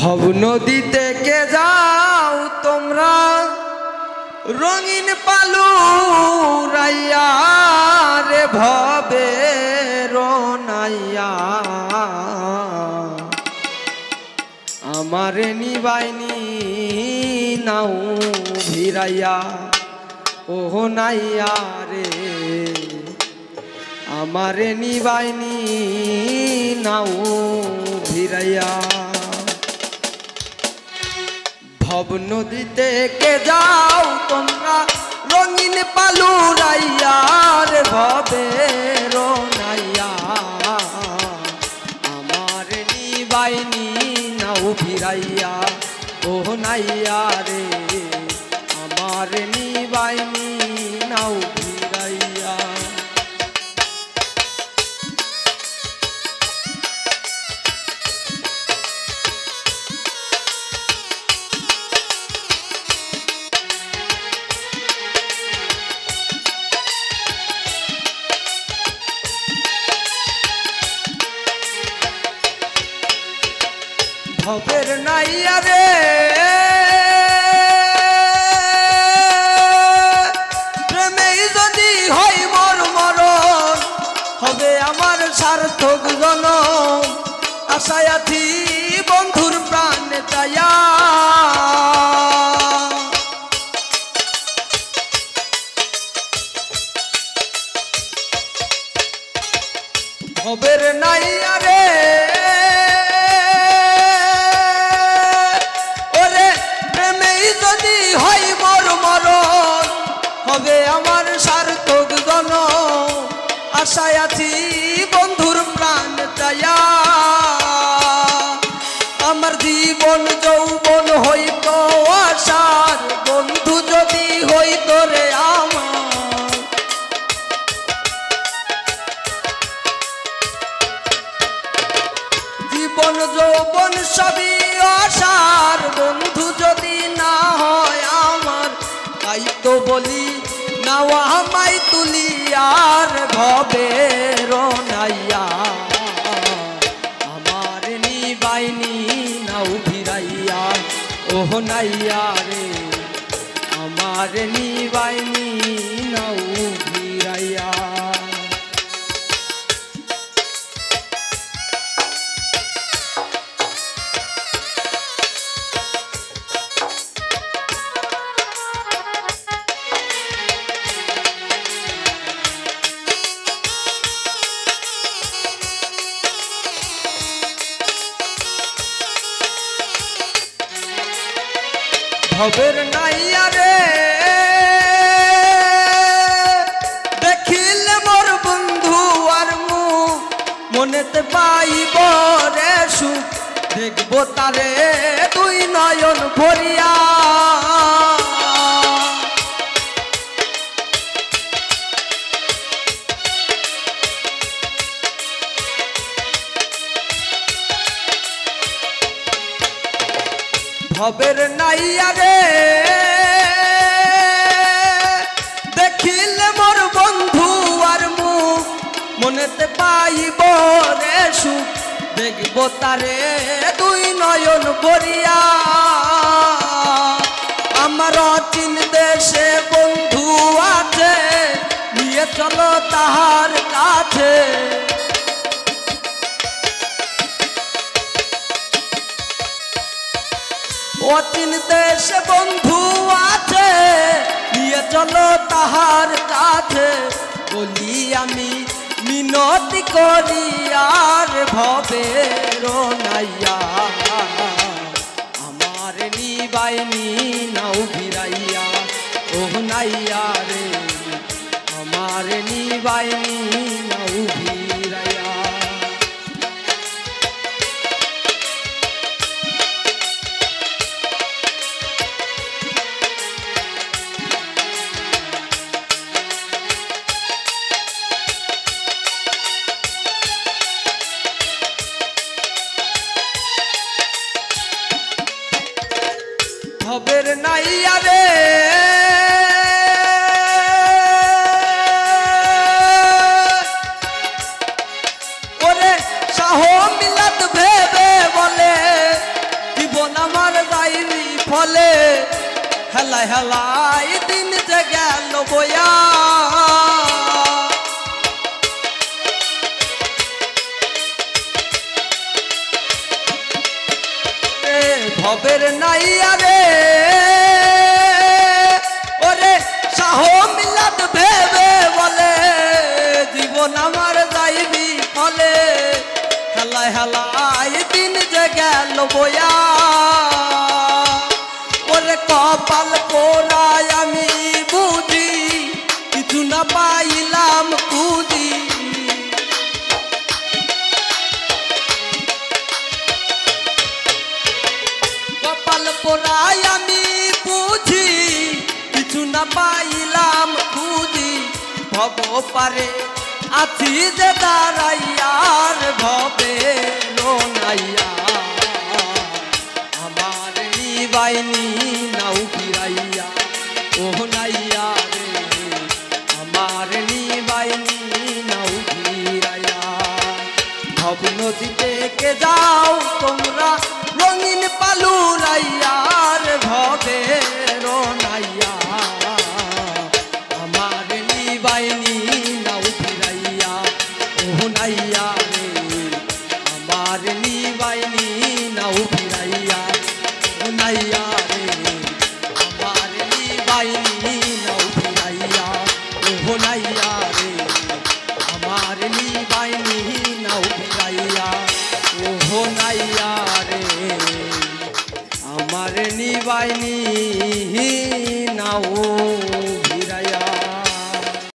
ভব নদীতে কে যাও তোমরা রঙিন পালু রাইয়া রে ভবে রনাইয়া আমারে নিবাইনি নাও ভিরাইয়া ওহ নাইয়া রে আমারে নিবাইনি নাও ভিরাইয়া ভব নদীতে কে যাও তোমরা রঙিন পালু রাইয়া রে ভবে রনাইয়া আমার নিবাইনি নাও ভিরাইয়া ও নাইয়া রে আমার নিবাইনি নাও ভিরাইয়া ভবের নাইয়া রে প্রেমেই যদি হয় মোর মরণ হবে আমার সার্থক জনম আশায় আছি বন্ধুর প্রাণ চাইয়া ভবের নাইয়া রে যদি হয় মোর মরণ হবে আমার সার্থক জনম আশায় আছি বন্ধুর প্রাণ চাইয়া আমার জীবন যৌবন হইত আশার বন্ধু যদি হইত রে আমার জীবন যৌবন সবই আশার বন্ধু যদি না হয় আমার তাই তো বলি নাওয়া আমায় তুলি আর ভবে রনাইয়া আমার নিবাইনি নাও ভিরাইয়া ওহ নাইয়া রে আমার নিবাইনি নাও ভিরাইয়া ভবের নাইয়া রে দেখিলে মোর বন্ধু আর মুখ মনেতে পাইব রে সুখ দেখবো তারে দুই নয়ন ভরিয়া ভবের নাইয়া রে দেখিলে মোর বন্ধু আর মুখ মনেতে পাইব রে সুখ দেখব তারে দুই নয়ন ভরিয়া আমার অচিন দেশে বন্ধু আছে নিয়ে চলো তাহার কাছে অচিন দেশে বন্ধু আছে নিয়ে চলো তাহার কাছে বলি আমি মিনতি করি আর ভবে রনাইয়া আমার নিবাইনি নাও ভিরাইয়া ওহ নাইয়া রে আমার নিবাইনি নাও ভিরাইয়া ভবের নাইয়া রে ওরে শাহ মিলাদ ভেবে বলে দিব হেলাই দিন যে গেল বয়া ভবের নাইয়া রে ওরে শাহ মিলাদ ভেবে বলে জীবন আমার যাইবি ফলে হেলাই হেলাই দিন যে গেল বয়া ওরে কপাল পোড়ায় আমি বুঝি কিছু না পাইলাম খুঁজি কপাল পোড়ায় আমি বুঝি কিছু না পাইলাম খুঁজি ভব পারে আছি যে দাঁড়াইয়ার ভবে নাইয়া আমার নিবাইনি নাও ফিরাইয়া ও নাইয়া রে আমার নিবাইনি নাও ফিরাইয়া ভব নদী থেকে যাও তোমরা